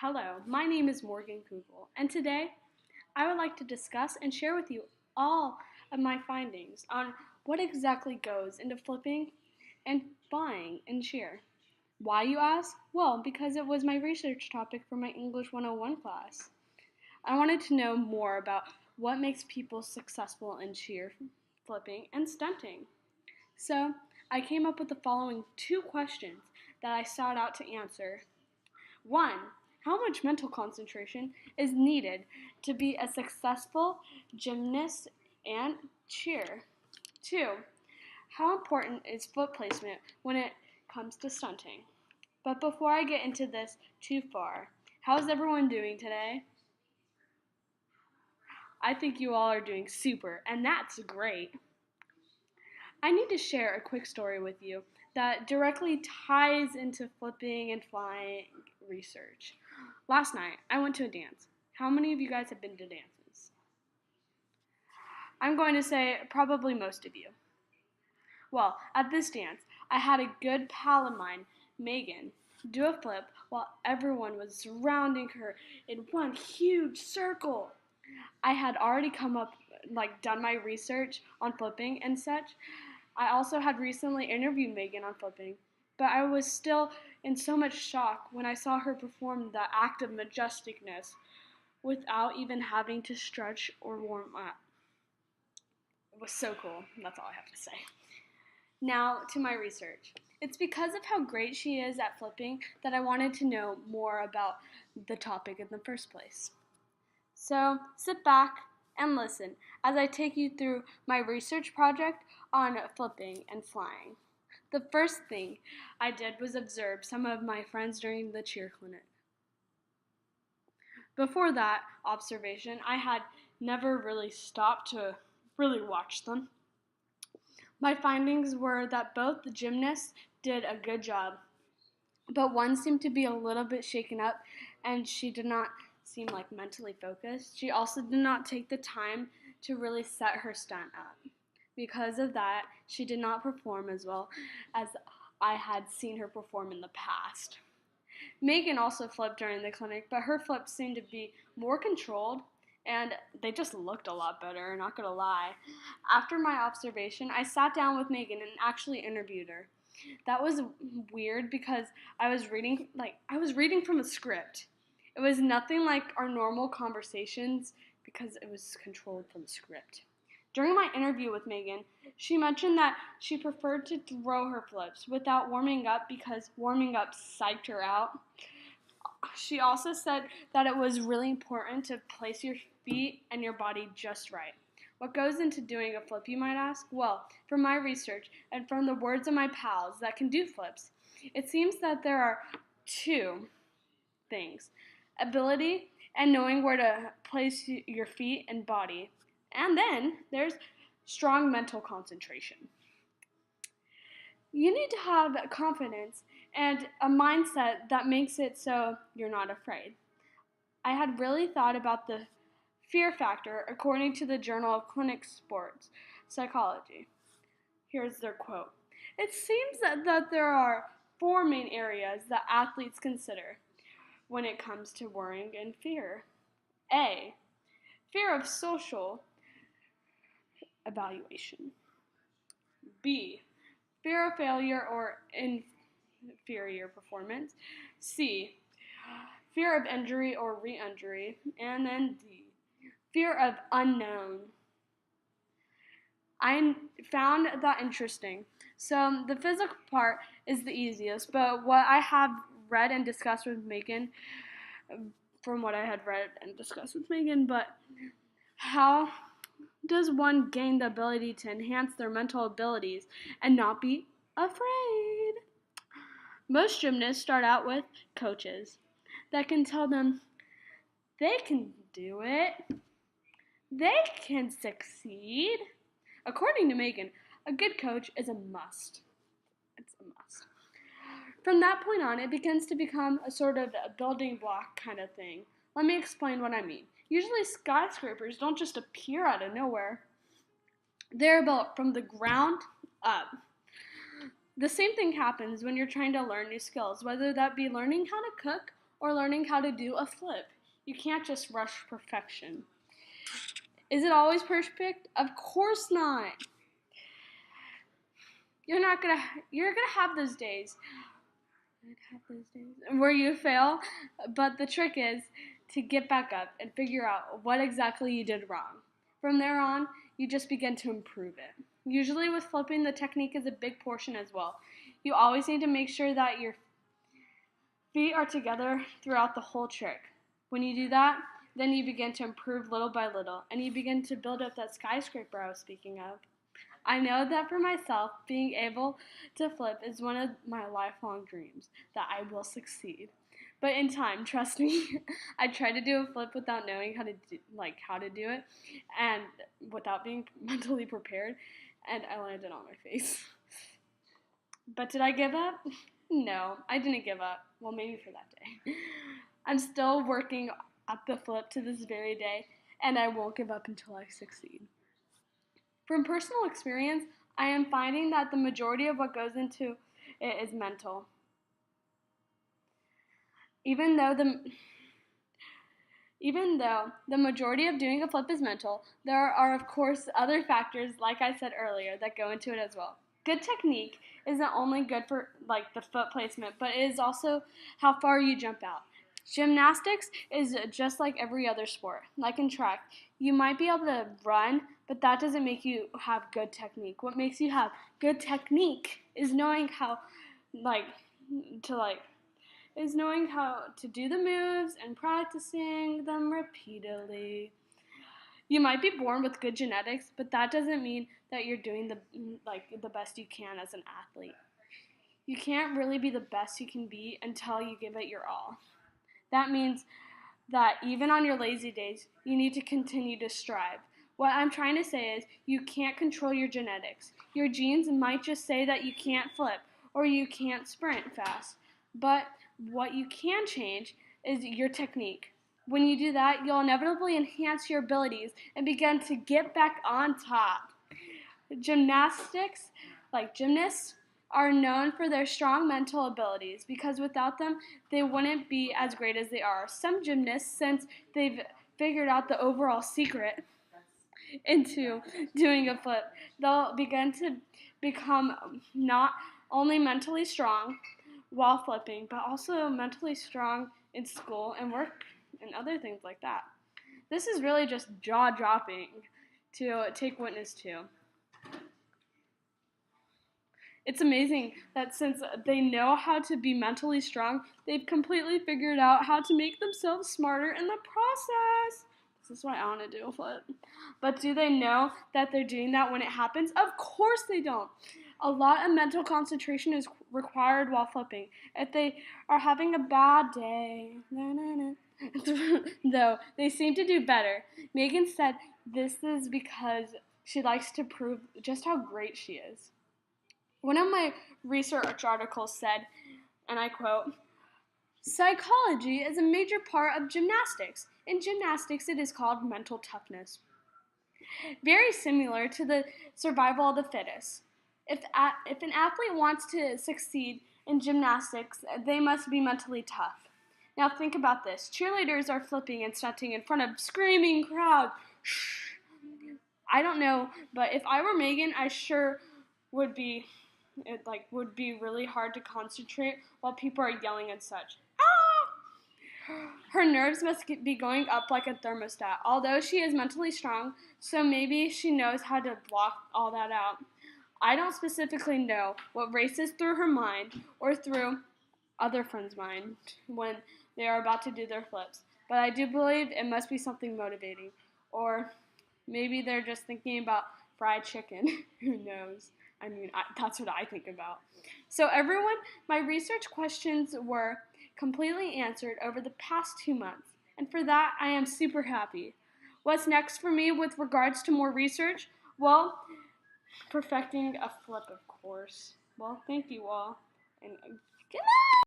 Hello, my name is Morgan Kugel, and today I would like to discuss and share with you all of my findings on what exactly goes into flipping and flying in cheer. Why, you ask? Well, because it was my research topic for my English 101 class. I wanted to know more about what makes people successful in cheer, flipping, and stunting. So, I came up with the following two questions that I sought out to answer. 1. How much mental concentration is needed to be a successful gymnast and cheer? 2. How important is foot placement when it comes to stunting? But before I get into this too far, how's everyone doing today? I think you all are doing super, and that's great. I need to share a quick story with you that directly ties into flipping and flying research. Last night, I went to a dance. How many of you guys have been to dances? I'm going to say probably most of you. Well, at this dance, I had a good pal of mine, Megan, do a flip while everyone was surrounding her in one huge circle. I had already done my research on flipping and such. I also had recently interviewed Megan on flipping, but I was still in so much shock when I saw her perform the act of majesticness without even having to stretch or warm up. It was so cool. That's all I have to say. Now to my research. It's because of how great she is at flipping that I wanted to know more about the topic in the first place. So sit back and listen as I take you through my research project on flipping and flying. The first thing I did was observe some of my friends during the cheer clinic. Before that observation, I had never really stopped to really watch them. My findings were that both the gymnasts did a good job, but one seemed to be a little bit shaken up and she did not seem like mentally focused. She also did not take the time to really set her stunt up. Because of that, she did not perform as well as I had seen her perform in the past. Megan also flipped during the clinic, but her flips seemed to be more controlled and they just looked a lot better, not gonna lie. After my observation, I sat down with Megan and actually interviewed her. That was weird because I was reading from a script. It was nothing like our normal conversations because it was controlled from a script. During my interview with Megan, she mentioned that she preferred to throw her flips without warming up because warming up psyched her out. She also said that it was really important to place your feet and your body just right. What goes into doing a flip, you might ask? Well, from my research and from the words of my pals that can do flips, it seems that there are two things: ability and knowing where to place your feet and body. And then there's strong mental concentration. You need to have confidence and a mindset that makes it so you're not afraid. I had really thought about the fear factor according to the Journal of Clinical Sports Psychology. Here's their quote. It seems that there are four main areas that athletes consider when it comes to worrying and fear. A. Fear of social evaluation. B. Fear of failure or inferior performance. C. Fear of injury or re-injury. And then D. Fear of unknown. I found that interesting. So the physical part is the easiest, but what I have read and discussed with Megan, from what I had read and discussed with Megan, but how does one gain the ability to enhance their mental abilities and not be afraid? Most gymnasts start out with coaches that can tell them they can do it, they can succeed. According to Megan, a good coach is a must. It's a must. From that point on, it begins to become a sort of a building block kind of thing. Let me explain what I mean. Usually skyscrapers don't just appear out of nowhere. They're built from the ground up. The same thing happens when you're trying to learn new skills, whether that be learning how to cook or learning how to do a flip. You can't just rush perfection. Is it always perfect? Of course not. You're gonna have those days. Where you fail, but the trick is to get back up and figure out what exactly you did wrong. From there on, you just begin to improve it. Usually with flipping, the technique is a big portion as well. You always need to make sure that your feet are together throughout the whole trick. When you do that, then you begin to improve little by little, and you begin to build up that skyscraper I was speaking of. I know that for myself, being able to flip is one of my lifelong dreams, that I will succeed. But in time, trust me, I tried to do a flip without knowing how to do it, and without being mentally prepared, and I landed on my face. But did I give up? No, I didn't give up. Well, maybe for that day. I'm still working at the flip to this very day, and I won't give up until I succeed. From personal experience, I am finding that the majority of what goes into it is mental. Even though the majority of doing a flip is mental, there are of course other factors, like I said earlier, that go into it as well. Good technique isn't only good for the foot placement, but it is also how far you jump out. Gymnastics is just like every other sport. Like in track, you might be able to run, but that doesn't make you have good technique. What makes you have good technique is knowing how to do the moves and practicing them repeatedly. You might be born with good genetics, but that doesn't mean that you're doing the best you can as an athlete. You can't really be the best you can be until you give it your all. That means that even on your lazy days, you need to continue to strive. What I'm trying to say is you can't control your genetics. Your genes might just say that you can't flip or you can't sprint fast. But what you can change is your technique. When you do that, you'll inevitably enhance your abilities and begin to get back on top. Gymnasts are known for their strong mental abilities because without them, they wouldn't be as great as they are. Some gymnasts, since they've figured out the overall secret into doing a flip, they'll begin to become not only mentally strong while flipping, but also mentally strong in school and work and other things like that. This is really just jaw-dropping to take witness to. It's amazing that since they know how to be mentally strong, they've completely figured out how to make themselves smarter in the process. This is why I want to do a flip. But do they know that they're doing that when it happens? Of course they don't. A lot of mental concentration is required while flipping. If they are having a bad day, though, they seem to do better. Megan said this is because she likes to prove just how great she is. One of my research articles said, and I quote, "Psychology is a major part of gymnastics. In gymnastics, it is called mental toughness. Very similar to the survival of the fittest. If an athlete wants to succeed in gymnastics, they must be mentally tough. Now think about this. Cheerleaders are flipping and stunting in front of screaming crowd. I don't know, but if I were Megan, I sure would be really hard to concentrate while people are yelling and such. Ah! Her nerves must be going up like a thermostat, although she is mentally strong, so maybe she knows how to block all that out. I don't specifically know what races through her mind or through other friends' mind when they are about to do their flips, but I do believe it must be something motivating, or maybe they're just thinking about fried chicken. Who knows? That's what I think about. So everyone, my research questions were completely answered over the past 2 months, and for that I am super happy. What's next for me with regards to more research? Well, perfecting a flip, of course. Well, thank you all, and good night!